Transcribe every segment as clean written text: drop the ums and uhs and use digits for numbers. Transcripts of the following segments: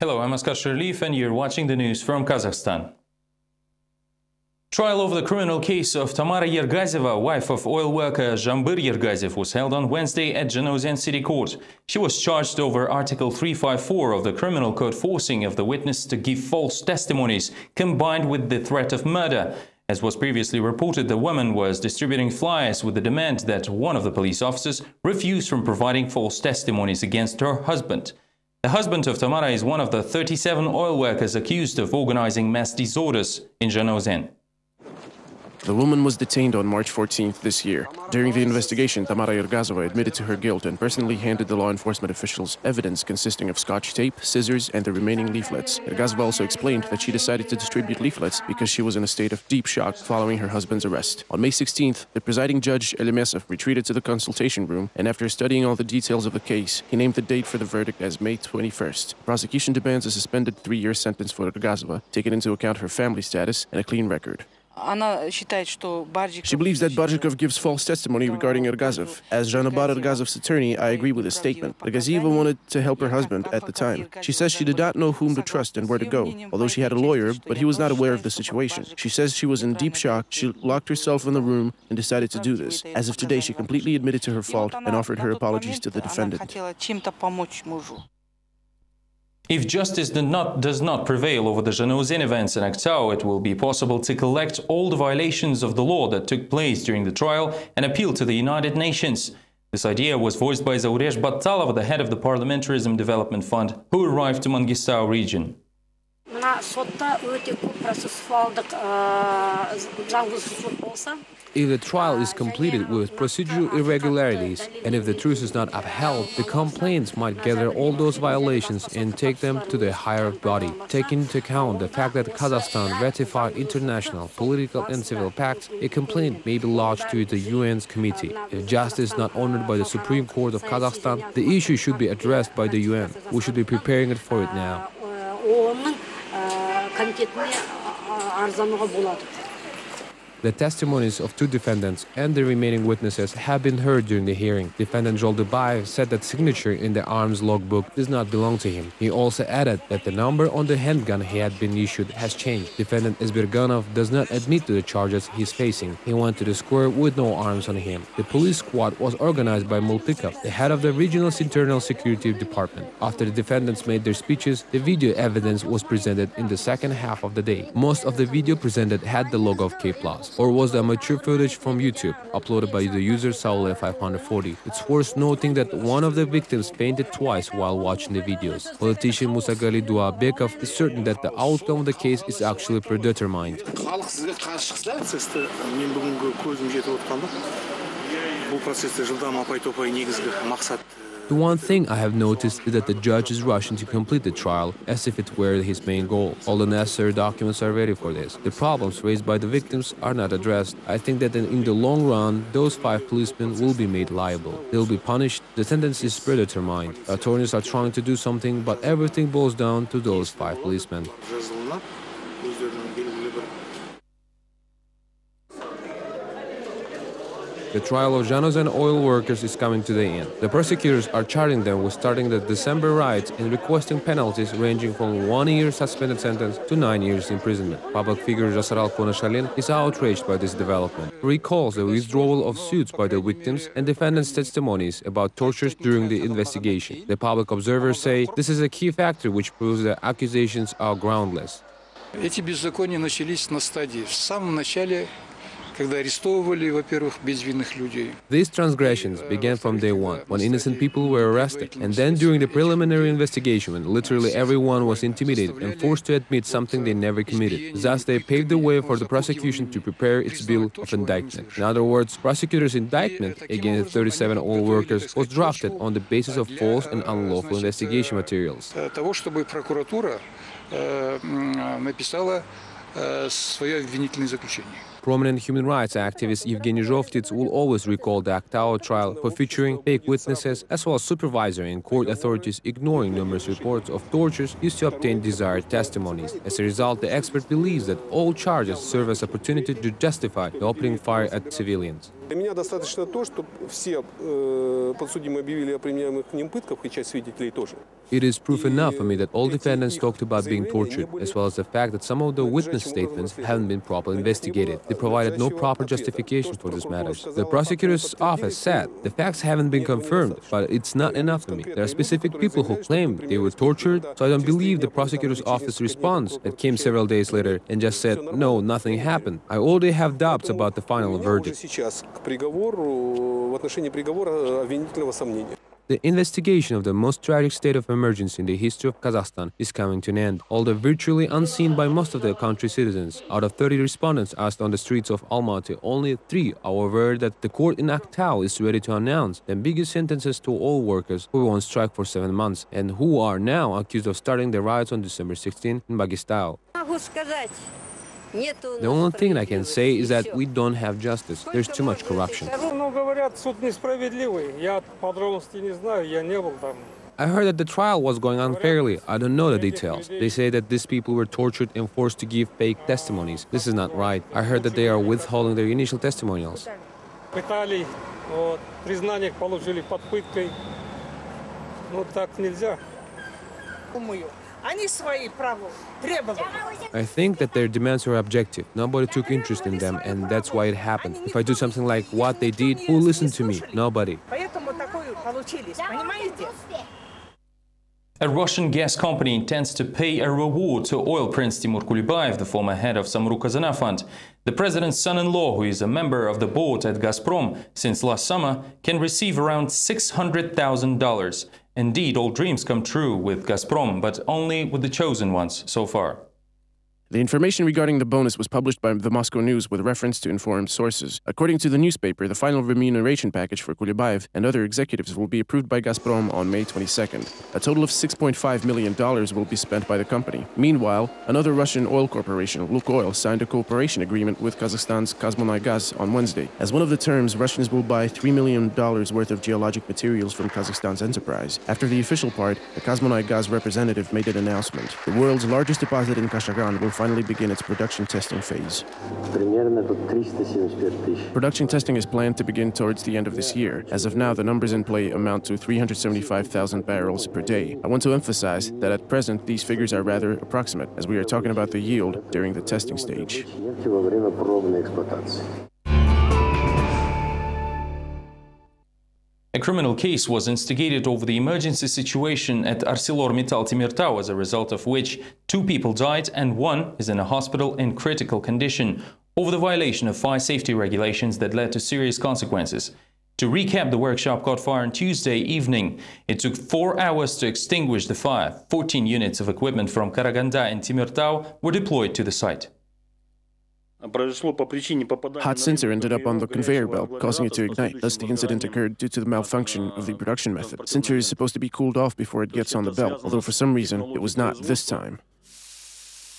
Hello, I'm Askar Sherlief and you're watching the news from Kazakhstan. Trial over the criminal case of Tamara Yergazeva, wife of oil worker Zhambir Yergazev, was held on Wednesday at Zhanaozen City Court. She was charged over Article 354 of the Criminal Code, forcing of the witness to give false testimonies, combined with the threat of murder. As was previously reported, the woman was distributing flyers with the demand that one of the police officers refuse from providing false testimonies against her husband. The husband of Tamara is one of the 37 oil workers accused of organizing mass disorders in Zhanaozen. The woman was detained on March 14th this year. During the investigation, Tamara Yergazeva admitted to her guilt and personally handed the law enforcement officials evidence consisting of scotch tape, scissors, and the remaining leaflets. Yergazeva also explained that she decided to distribute leaflets because she was in a state of deep shock following her husband's arrest. On May 16th, the presiding judge, Elimesov, retreated to the consultation room, and after studying all the details of the case, he named the date for the verdict as May 21st. The prosecution demands a suspended 3-year sentence for Yergazeva, taking into account her family status and a clean record. She believes that Barjikov gives false testimony regarding Yergazev. As Zhanabar Yergazev's attorney, I agree with his statement. Yergazeva wanted to help her husband at the time. She says she did not know whom to trust and where to go, although she had a lawyer, but he was not aware of the situation. She says she was in deep shock, she locked herself in the room and decided to do this. As of today, she completely admitted to her fault and offered her apologies to the defendant. If justice does not prevail over the Zhanaozen events in Aktau, it will be possible to collect all the violations of the law that took place during the trial and appeal to the United Nations. This idea was voiced by Zauresh Battalov, the head of the Parliamentarism Development Fund, who arrived to Mangistau region. If the trial is completed with procedural irregularities and if the truth is not upheld, the complainants might gather all those violations and take them to the higher body. Taking into account the fact that Kazakhstan ratified international political and civil pacts, a complaint may be lodged to the UN's committee. If justice is not honored by the Supreme Court of Kazakhstan, the issue should be addressed by the UN. We should be preparing for it now. The testimonies of 2 defendants and the remaining witnesses have been heard during the hearing. Defendant Zholdybayev said that signature in the arms logbook does not belong to him. He also added that the number on the handgun he had been issued has changed. Defendant Esberganov does not admit to the charges he's facing. He went to the square with no arms on him. The police squad was organized by Multikov, the head of the regional internal security department. After the defendants made their speeches, the video evidence was presented in the second half of the day. Most of the video presented had the logo of K+, or was the amateur footage from YouTube, uploaded by the user Saule540. It's worth noting that one of the victims fainted twice while watching the videos. Politician Musagali Duabekov is certain that the outcome of the case is actually predetermined. The one thing I have noticed is that the judge is rushing to complete the trial as if it were his main goal. All the necessary documents are ready for this. The problems raised by the victims are not addressed. I think that in the long run, those 5 policemen will be made liable. They will be punished. The sentence is predetermined. Attorneys are trying to do something, but everything boils down to those 5 policemen. The trial of Zhanaozen oil workers is coming to the end. The prosecutors are charging them with starting the December riots and requesting penalties ranging from 1-year suspended sentence to 9 years imprisonment. Public figure Jasaral Konashalin is outraged by this development. He recalls the withdrawal of suits by the victims and defendants' testimonies about tortures during the investigation. The public observers say this is a key factor which proves that accusations are groundless. Эти беззакония начались на стадии в самом начале. These transgressions began from day one, when innocent people were arrested, and then during the preliminary investigation, when literally everyone was intimidated and forced to admit something they never committed. Thus, they paved the way for the prosecution to prepare its bill of indictment. In other words, prosecutors' indictment against the 37 oil workers was drafted on the basis of false and unlawful investigation materials. Написала свое обвинительное заключение. Prominent human rights activist Evgeny Zhovtits will always recall the Aktau trial for featuring fake witnesses, as well as supervisory and court authorities ignoring numerous reports of tortures used to obtain desired testimonies. As a result, the expert believes that all charges serve as an opportunity to justify the opening fire at civilians. Для меня достаточно то, что все подсудимые объявили о применяемых к ним пытках, и часть свидетелей тоже. It is proof enough for me that all defendants talked about being tortured, as well as the fact that some of the witness statements haven't been properly investigated. They provided no proper justification for these matters. The prosecutor's office said the facts haven't been confirmed, but it's not enough for me. There are specific people who claim they were tortured, so I don't believe the prosecutor's office response that came several days later and just said, no, nothing happened. I already have doubts about the final verdict. The investigation of the most tragic state of emergency in the history of Kazakhstan is coming to an end. Although virtually unseen by most of the country's citizens, out of 30 respondents asked on the streets of Almaty, only 3 are aware that the court in Aktau is ready to announce the biggest sentences to all workers who were on strike for 7 months and who are now accused of starting the riots on December 16 in Bagistau. The only thing I can say is that we don't have justice. There's too much corruption. I heard that the trial was going unfairly. I don't know the details. They say that these people were tortured and forced to give fake testimonies. This is not right. I heard that they are withholding their initial testimonials. I think that their demands are objective. Nobody took interest in them, and that's why it happened. If I do something like what they did, who will listen to me? Nobody. A Russian gas company intends to pay a reward to oil prince Timur Kulibayev, the former head of Samruk-Kazyna Fund. The president's son-in-law, who is a member of the board at Gazprom since last summer, can receive around $600,000. Indeed, all dreams come true with Gazprom, but only with the chosen ones so far. The information regarding the bonus was published by the Moscow News with reference to informed sources. According to the newspaper, the final remuneration package for Kulibayev and other executives will be approved by Gazprom on May 22nd. A total of $6.5 million will be spent by the company. Meanwhile, another Russian oil corporation, Lukoil, signed a cooperation agreement with Kazakhstan's Kazmunaygas on Wednesday. As one of the terms, Russians will buy $3 million worth of geologic materials from Kazakhstan's enterprise. After the official part, the Kazmunaygas representative made an announcement. The world's largest deposit in Kashagan will finally begin its production testing phase. Production testing is planned to begin towards the end of this year. As of now, the numbers in play amount to 375,000 barrels per day. I want to emphasize that at present, these figures are rather approximate, as we are talking about the yield during the testing stage. A criminal case was instigated over the emergency situation at ArcelorMittal Temirtau, as a result of which 2 people died and 1 is in a hospital in critical condition over the violation of fire safety regulations that led to serious consequences. To recap, the workshop caught fire on Tuesday evening. It took 4 hours to extinguish the fire. 14 units of equipment from Karaganda and Temirtau were deployed to the site. Hot sensor ended up on the conveyor belt, causing it to ignite. Thus, the incident occurred due to the malfunction of the production method. Sensor is supposed to be cooled off before it gets on the belt, although for some reason, it was not this time.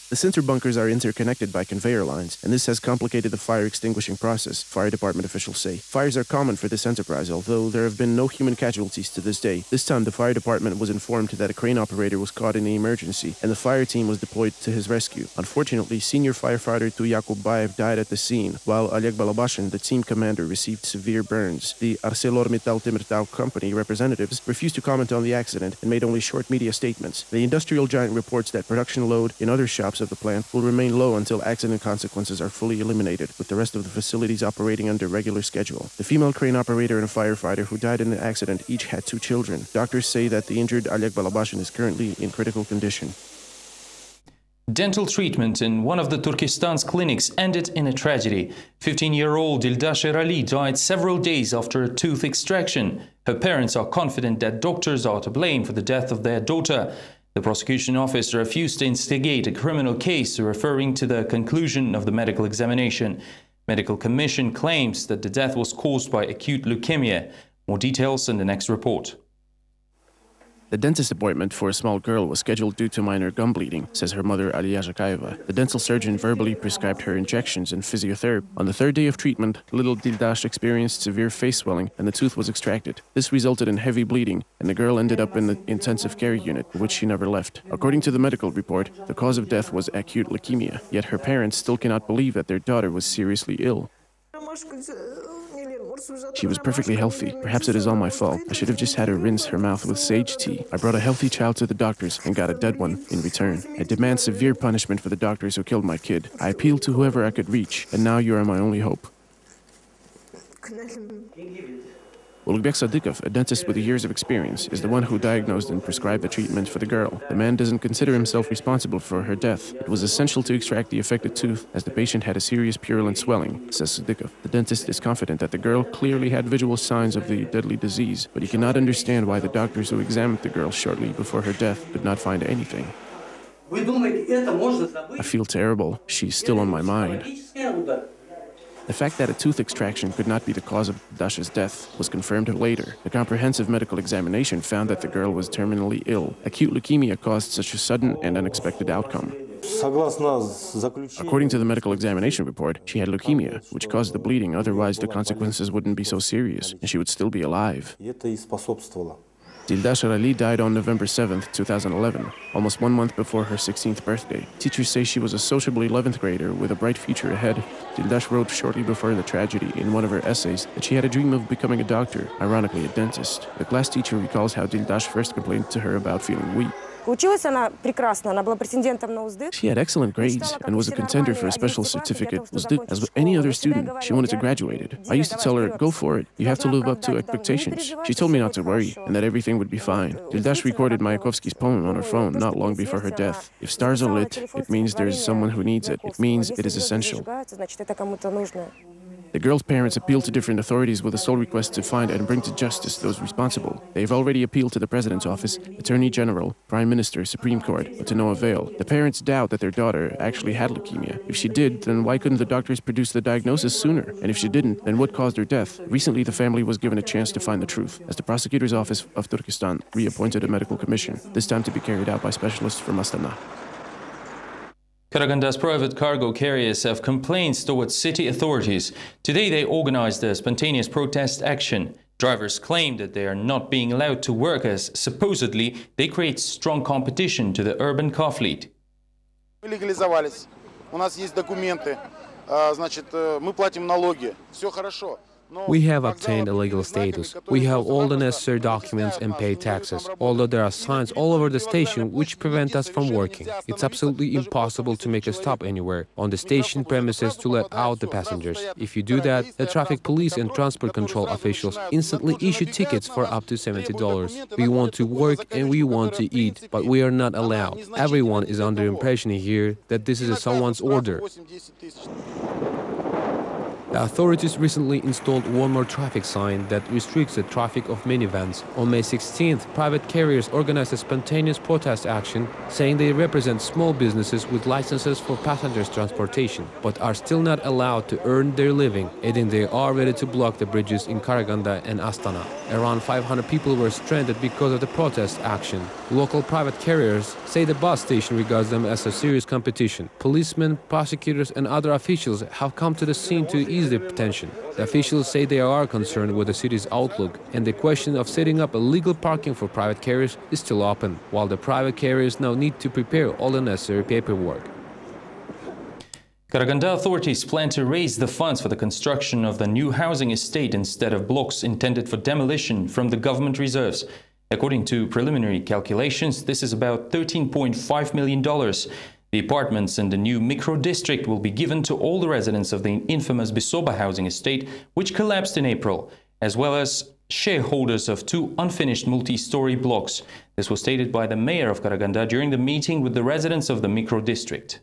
The sensor bunkers are interconnected by conveyor lines, and this has complicated the fire extinguishing process, fire department officials say. Fires are common for this enterprise, although there have been no human casualties to this day. This time, the fire department was informed that a crane operator was caught in an emergency, and the fire team was deployed to his rescue. Unfortunately, senior firefighter Tuyakub Bayev died at the scene, while Oleg Balabashin, the team commander, received severe burns. The ArcelorMittal Temirtau company representatives refused to comment on the accident and made only short media statements. The industrial giant reports that production load in other shops of the plant will remain low until accident consequences are fully eliminated, with the rest of the facilities operating under regular schedule. The female crane operator and a firefighter who died in the accident each had 2 children. Doctors say that the injured Oleg Balabashin is currently in critical condition. Dental treatment in one of the Turkestan's clinics ended in a tragedy. 15-year-old Dilda Sherali died several days after a tooth extraction. Her parents are confident that doctors are to blame for the death of their daughter. The prosecution office refused to instigate a criminal case, referring to the conclusion of the medical examination. Medical Commission claims that the death was caused by acute leukemia. More details in the next report. The dentist appointment for a small girl was scheduled due to minor gum bleeding, says her mother, Aliya Zhakaeva. The dental surgeon verbally prescribed her injections and physiotherapy. On the third day of treatment, little Dildash experienced severe face swelling and the tooth was extracted. This resulted in heavy bleeding, and the girl ended up in the intensive care unit, which she never left. According to the medical report, the cause of death was acute leukemia, yet her parents still cannot believe that their daughter was seriously ill. She was perfectly healthy. Perhaps it is all my fault. I should have just had her rinse her mouth with sage tea. I brought a healthy child to the doctors and got a dead one in return. I demand severe punishment for the doctors who killed my kid. I appealed to whoever I could reach, and now you are my only hope. Ulugбек Sadykhov, a dentist with years of experience, is the one who diagnosed and prescribed the treatment for the girl. The man doesn't consider himself responsible for her death. It was essential to extract the affected tooth, as the patient had a serious purulent swelling, says Sadykhov. The dentist is confident that the girl clearly had visual signs of the deadly disease, but he cannot understand why the doctors who examined the girl shortly before her death could not find anything. I feel terrible. She's still on my mind. The fact that a tooth extraction could not be the cause of Dash's death was confirmed later. The comprehensive medical examination found that the girl was terminally ill. Acute leukemia caused such a sudden and unexpected outcome. According to the medical examination report, she had leukemia, which caused the bleeding. Otherwise, the consequences wouldn't be so serious, and she would still be alive. Dildash Ali died on November 7, 2011, almost 1 month before her 16th birthday. Teachers say she was a sociable 11th grader with a bright future ahead. Dildash wrote shortly before the tragedy in one of her essays that she had a dream of becoming a doctor, ironically a dentist. The class teacher recalls how Dildash first complained to her about feeling weak. She had excellent grades and was a contender for a special certificate. As with any other student, she wanted to graduate. I used to tell her, go for it. You have to live up to expectations. She told me not to worry and that everything would be fine. Dildash recorded Mayakovsky's poem on her phone not long before her death. If stars are lit, it means there is someone who needs it. It means it is essential. The girl's parents appealed to different authorities with a sole request to find and bring to justice those responsible. They've already appealed to the President's office, Attorney General, Prime Minister, Supreme Court, but to no avail. The parents doubt that their daughter actually had leukemia. If she did, then why couldn't the doctors produce the diagnosis sooner? And if she didn't, then what caused her death? Recently, the family was given a chance to find the truth, as the prosecutor's office of Turkestan reappointed a medical commission, this time to be carried out by specialists from Astana. Karaganda's private cargo carriers have complaints towards city authorities. Today they organized a spontaneous protest action. Drivers claim that they are not being allowed to work as supposedly they create strong competition to the urban car fleet. Мы легализовались. У нас есть документы. Значит, мы платим налоги. Все хорошо. We have obtained a legal status. We have all the necessary documents and pay taxes, although there are signs all over the station which prevent us from working. It's absolutely impossible to make a stop anywhere on the station premises to let out the passengers. If you do that, the traffic police and transport control officials instantly issue tickets for up to $70. We want to work and we want to eat, but we are not allowed. Everyone is under the impression here that this is someone's order. The authorities recently installed one more traffic sign that restricts the traffic of minivans. On May 16th, private carriers organized a spontaneous protest action, saying they represent small businesses with licenses for passengers transportation, but are still not allowed to earn their living, adding they are ready to block the bridges in Karaganda and Astana. Around 500 people were stranded because of the protest action. Local private carriers say the bus station regards them as a serious competition. Policemen, prosecutors and other officials have come to the scene to ease the tension. The officials say they are concerned with the city's outlook, and the question of setting up illegal parking for private carriers is still open, while the private carriers now need to prepare all the necessary paperwork. Karaganda authorities plan to raise the funds for the construction of the new housing estate instead of blocks intended for demolition from the government reserves. According to preliminary calculations, this is about $13.5 million. The apartments in the new micro-district will be given to all the residents of the infamous Bisoba housing estate, which collapsed in April, as well as shareholders of 2 unfinished multi-story blocks. This was stated by the mayor of Karaganda during the meeting with the residents of the micro-district.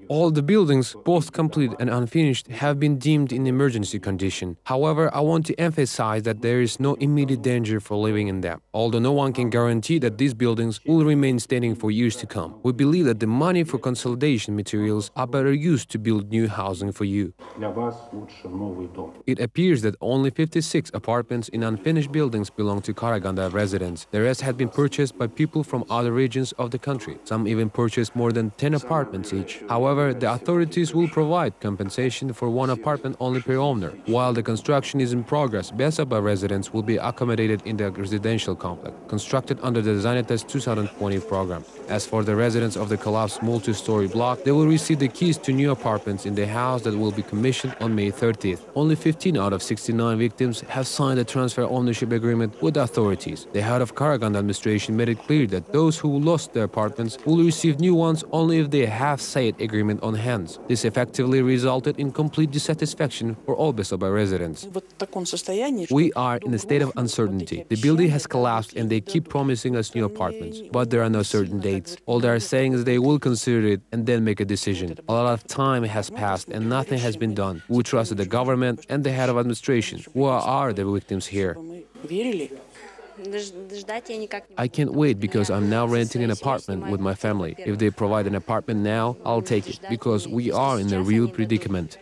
All the buildings, both complete and unfinished, have been deemed in emergency condition. However, I want to emphasize that there is no immediate danger for living in them, although no one can guarantee that these buildings will remain standing for years to come. We believe that the money for consolidation materials are better used to build new housing for you. It appears that only 56 apartments in unfinished buildings belong to Karaganda residents. The rest had been purchased by people from other regions of the country. Some even purchased more than 10 apartments each. However, the authorities will provide compensation for one apartment only per owner. While the construction is in progress, Besaba residents will be accommodated in the residential complex, constructed under the Zanitas 2020 program. As for the residents of the collapsed multi-story block, they will receive the keys to new apartments in the house that will be commissioned on May 30th. Only 15 out of 69 victims have signed a transfer ownership agreement with the authorities. The head of Karaganda administration made it clear that those who lost their apartments will receive new ones only if they have said agreement on hand. This effectively resulted in complete dissatisfaction for all Besaba residents. We are in a state of uncertainty. The building has collapsed and they keep promising us new apartments, but there are no certain dates. All they are saying is they will consider it and then make a decision. A lot of time has passed and nothing has been done. We trusted the government and the head of administration. Who are the victims here? I can't wait because I'm now renting an apartment with my family. If they provide an apartment now, I'll take it because we are in a real predicament.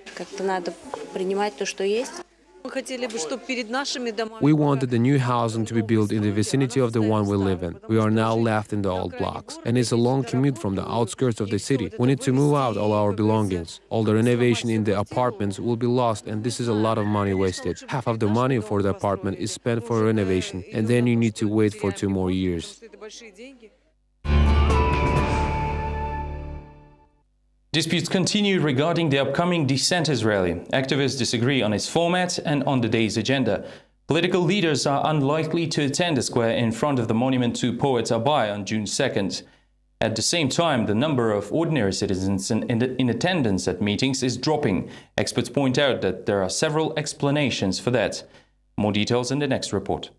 We wanted the new housing to be built in the vicinity of the one we live in. We are now left in the old blocks, and it's a long commute from the outskirts of the city. We need to move out all our belongings. All the renovation in the apartments will be lost, and this is a lot of money wasted. Half of the money for the apartment is spent for renovation, and then you need to wait for 2 more years. Disputes continue regarding the upcoming dissenters rally. Activists disagree on its format and on the day's agenda. Political leaders are unlikely to attend the square in front of the monument to poet Abay on June 2nd. At the same time, the number of ordinary citizens in attendance at meetings is dropping. Experts point out that there are several explanations for that. More details in the next report.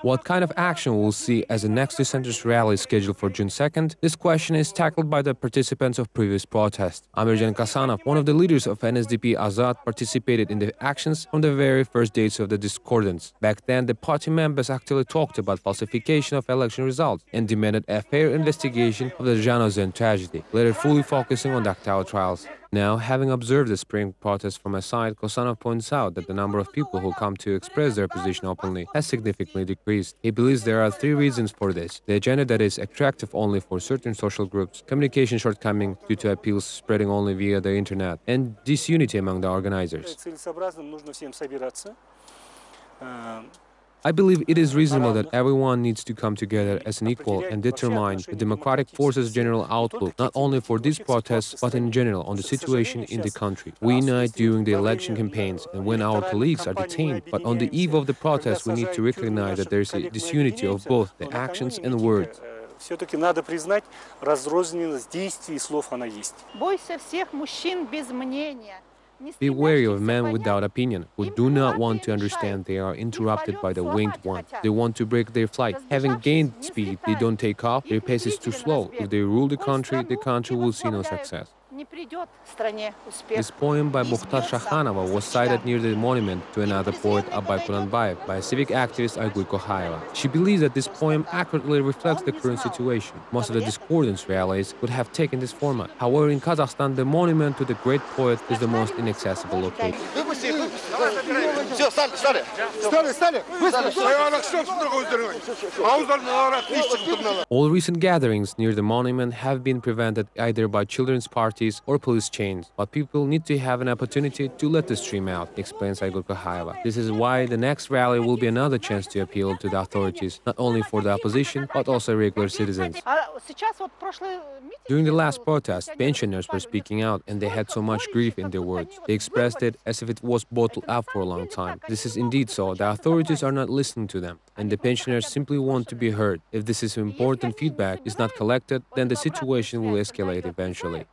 What kind of action we'll see as the next dissenters rally scheduled for June 2nd? This question is tackled by the participants of previous protests. Amirjan Kasanov, one of the leaders of NSDP Azad, participated in the actions from the very first days of the discordance. Back then, the party members actually talked about falsification of election results and demanded a fair investigation of the Zhanaozen tragedy, later fully focusing on the Aktau trials. Now, having observed the spring protest from a side, Kosanov points out that the number of people who come to express their position openly has significantly decreased. He believes there are 3 reasons for this: the agenda that is attractive only for certain social groups, communication shortcoming due to appeals spreading only via the internet, and disunity among the organizers. I believe it is reasonable that everyone needs to come together as an equal and determine the democratic forces' general outlook, not only for these protests, but in general on the situation in the country. We unite during the election campaigns and when our colleagues are detained, but on the eve of the protests we need to recognize that there is a disunity of both the actions and words. Все-таки надо признать, разрозненность действий и слов она есть. Бойся всех мужчин без мнения. Be wary of men without opinion, who do not want to understand they are interrupted by the winged one. They want to break their flight. Having gained speed, they don't take off, their pace is too slow. If they rule the country will see no success. This poem by Mukhtar Shakhanova was cited near the monument to another poet, Abay Kuranbayev, by a civic activist, Aygul Kokhayeva. She believes that this poem accurately reflects the current situation. Most of the discordance rallies would have taken this format. However, in Kazakhstan, the monument to the great poet is the most inaccessible location. All recent gatherings near the monument have been prevented either by children's parties or police chains, but people need to have an opportunity to let the stream out, explains Aygul Kokhayeva. This is why the next rally will be another chance to appeal to the authorities, not only for the opposition, but also regular citizens. During the last protest, pensioners were speaking out, and they had so much grief in their words. They expressed it as if it was bottled up for a long time. This is indeed so. The authorities are not listening to them, and the pensioners simply want to be heard. If this important feedback is not collected, then the situation will escalate eventually.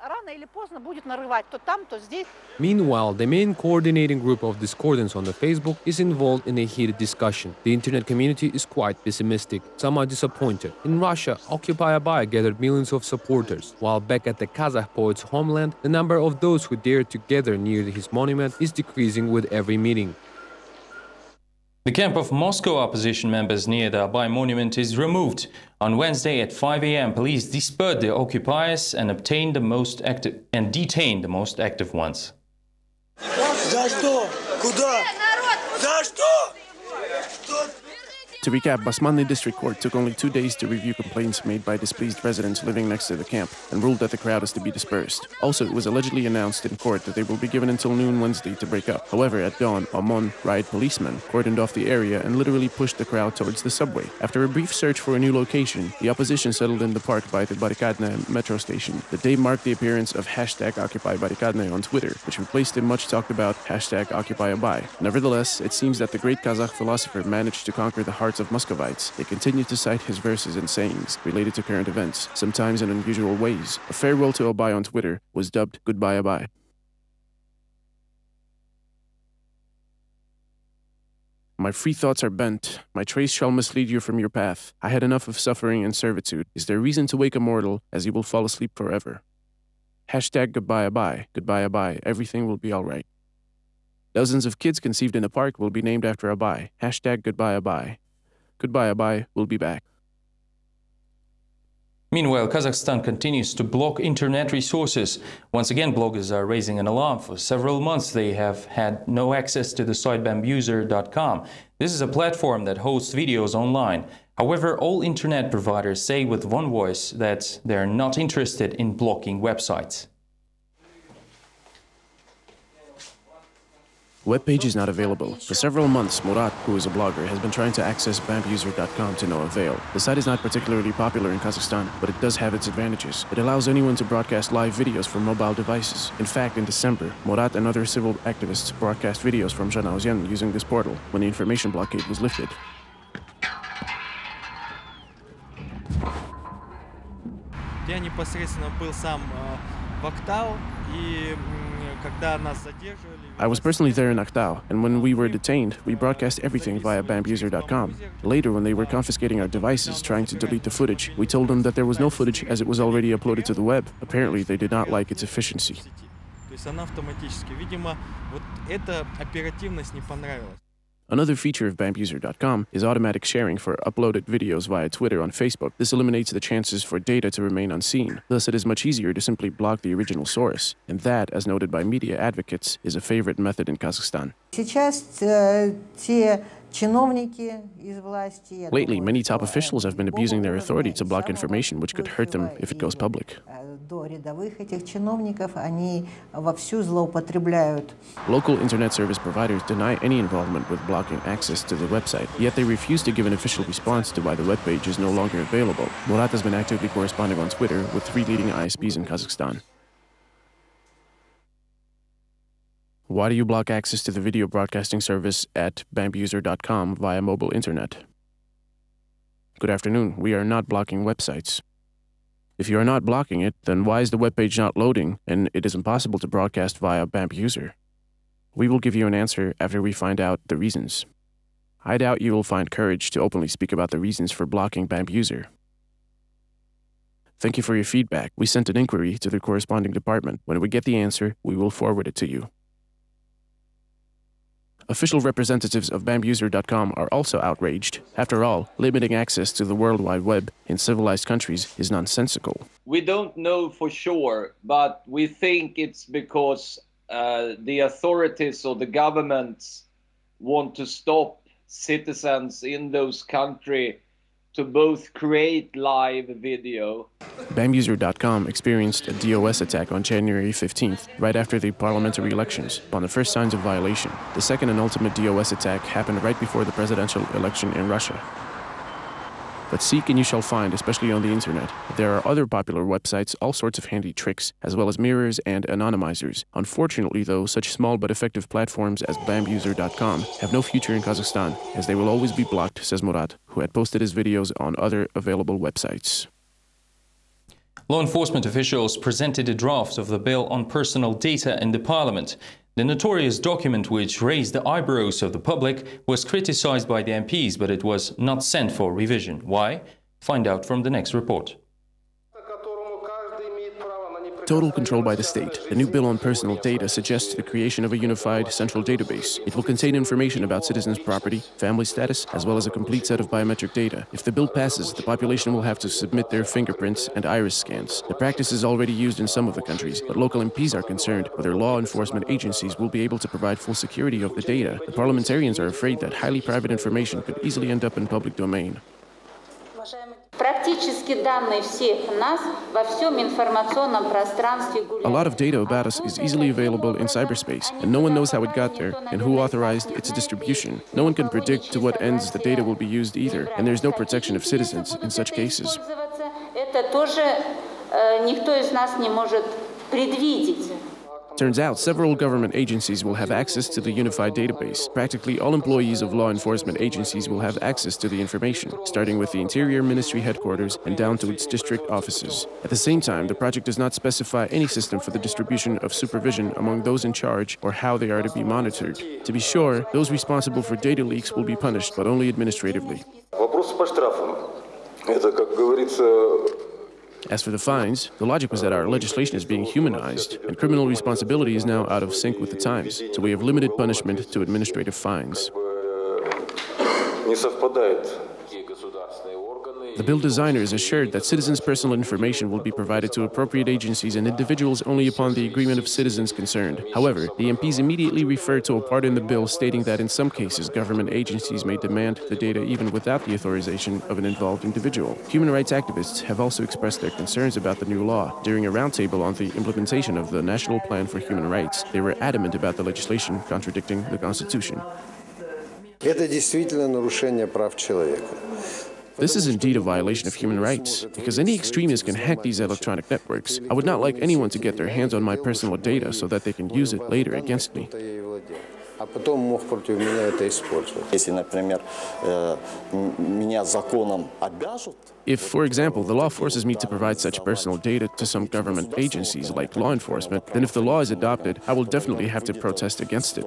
рано или поздно будет нарывать то там, то здесь. Meanwhile, the main coordinating group of discordants on the Facebook is involved in a heated discussion. The internet community is quite pessimistic. Some are disappointed. In Russia, Occupy Abay gathered millions of supporters, while back at the Kazakh poet's homeland, the number of those who dared to gather near his monument is decreasing with every meeting. The camp of Moscow opposition members near the Abay monument is removed. On Wednesday at 5 a.m., police dispersed the occupiers and detained the most active ones. To recap, Basmanli District Court took only 2 days to review complaints made by displeased residents living next to the camp and ruled that the crowd is to be dispersed. Also, it was allegedly announced in court that they will be given until noon Wednesday to break up. However, at dawn, OMON riot policemen cordoned off the area and literally pushed the crowd towards the subway. After a brief search for a new location, the opposition settled in the park by the Barikadne metro station. The day marked the appearance of #OccupyBarikadne on Twitter, which replaced the much talked about #OccupyAbay. Nevertheless, it seems that the great Kazakh philosopher managed to conquer the hearts of Muscovites. They continue to cite his verses and sayings related to current events, sometimes in unusual ways. A farewell to Abay on Twitter was dubbed Goodbye Abay. My free thoughts are bent. My trace shall mislead you from your path. I had enough of suffering and servitude. Is there reason to wake a mortal as you will fall asleep forever? #Goodbye Abay. Goodbye Abay. Everything will be all right. Dozens of kids conceived in a park will be named after Abay. #Goodbye Abay. Goodbye Abay. We'll be back. Meanwhile, Kazakhstan continues to block internet resources. Once again, bloggers are raising an alarm. For several months, they have had no access to the site bambuser.com. This is a platform that hosts videos online. However, all internet providers say with one voice that they're not interested in blocking websites. Web page is not available. For several months, Murat, who is a blogger, has been trying to access bambuser.com to no avail. The site is not particularly popular in Kazakhstan, but it does have its advantages. It allows anyone to broadcast live videos from mobile devices. In fact, in December, Murat and other civil activists broadcast videos from Zhanaozen using this portal when the information blockade was lifted. Я непосредственно был сам в Актау, и когда нас задерживали... I was personally there in Aktau, and when we were detained, we broadcast everything via bambuser.com. Later, when they were confiscating our devices, trying to delete the footage, we told them that there was no footage as it was already uploaded to the web. Apparently, they did not like its efficiency. То есть она автоматически. Видимо, вот эта оперативность не понравилась. Another feature of bambuser.com is automatic sharing for uploaded videos via Twitter on Facebook. This eliminates the chances for data to remain unseen. Thus, it is much easier to simply block the original source. And that, as noted by media advocates, is a favorite method in Kazakhstan. Lately, many top officials have been abusing their authority to block information which could hurt them if it goes public. Local internet service providers deny any involvement with blocking access to the website, yet they refuse to give an official response to why the webpage is no longer available. Murat has been actively corresponding on Twitter with 3 leading ISPs in Kazakhstan. Why do you block access to the video broadcasting service at bambuser.com via mobile internet? Good afternoon. We are not blocking websites. If you are not blocking it, then why is the webpage not loading and it is impossible to broadcast via Bambuser? We will give you an answer after we find out the reasons. I doubt you will find courage to openly speak about the reasons for blocking Bambuser. Thank you for your feedback. We sent an inquiry to the corresponding department. When we get the answer, we will forward it to you. Official representatives of bambuser.com are also outraged. After all, limiting access to the World Wide Web in civilized countries is nonsensical. We don't know for sure, but we think it's because the authorities or the governments want to stop citizens in those countries to both create live video. Bambuser.com experienced a DOS attack on January 15th, right after the parliamentary elections, upon the first signs of violation. The second and ultimate DOS attack happened right before the presidential election in Russia. But seek and you shall find, especially on the internet. There are other popular websites, all sorts of handy tricks, as well as mirrors and anonymizers. Unfortunately, though, such small but effective platforms as bambuser.com have no future in Kazakhstan, as they will always be blocked, says Murat, who had posted his videos on other available websites. Law enforcement officials presented a draft of the bill on personal data in the parliament. The notorious document, which raised the eyebrows of the public, was criticized by the MPs, but it was not sent for revision. Why? Find out from the next report. Total control by the state. The new bill on personal data suggests the creation of a unified central database. It will contain information about citizens' property, family status, as well as a complete set of biometric data. If the bill passes, the population will have to submit their fingerprints and iris scans. The practice is already used in some of the countries, but local MPs are concerned whether law enforcement agencies will be able to provide full security of the data. The parliamentarians are afraid that highly private information could easily end up in public domain. A lot of data about us is easily available in cyberspace, and no one knows how it got there and who authorized its distribution. No one can predict to what ends the data will be used either, and there's no protection of citizens in such cases. Turns out several government agencies will have access to the unified database. Practically all employees of law enforcement agencies will have access to the information, starting with the Interior Ministry headquarters and down to its district offices. At the same time, the project does not specify any system for the distribution of supervision among those in charge or how they are to be monitored. To be sure, those responsible for data leaks will be punished, but only administratively. As for the fines, the logic was that our legislation is being humanized, and criminal responsibility is now out of sync with the times, so we have limited punishment to administrative fines. The bill designers assured that citizens' personal information will be provided to appropriate agencies and individuals only upon the agreement of citizens concerned. However, the MPs immediately referred to a part in the bill stating that in some cases government agencies may demand the data even without the authorization of an involved individual. Human rights activists have also expressed their concerns about the new law. During a roundtable on the implementation of the National Plan for Human Rights, they were adamant about the legislation contradicting the Constitution. This is indeed a violation of human rights, because any extremist can hack these electronic networks. I would not like anyone to get their hands on my personal data so that they can use it later against me. If, for example, the law forces me to provide such personal data to some government agencies like law enforcement, then if the law is adopted, I will definitely have to protest against it.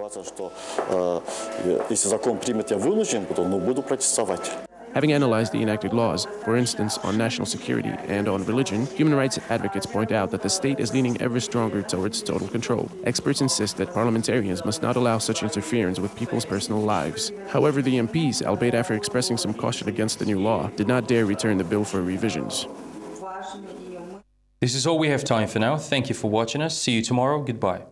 Having analyzed the enacted laws, for instance on national security and on religion, human rights advocates point out that the state is leaning ever stronger towards total control. Experts insist that parliamentarians must not allow such interference with people's personal lives. However, the MPs, albeit after expressing some caution against the new law, did not dare return the bill for revisions. This is all we have time for now. Thank you for watching us. See you tomorrow. Goodbye.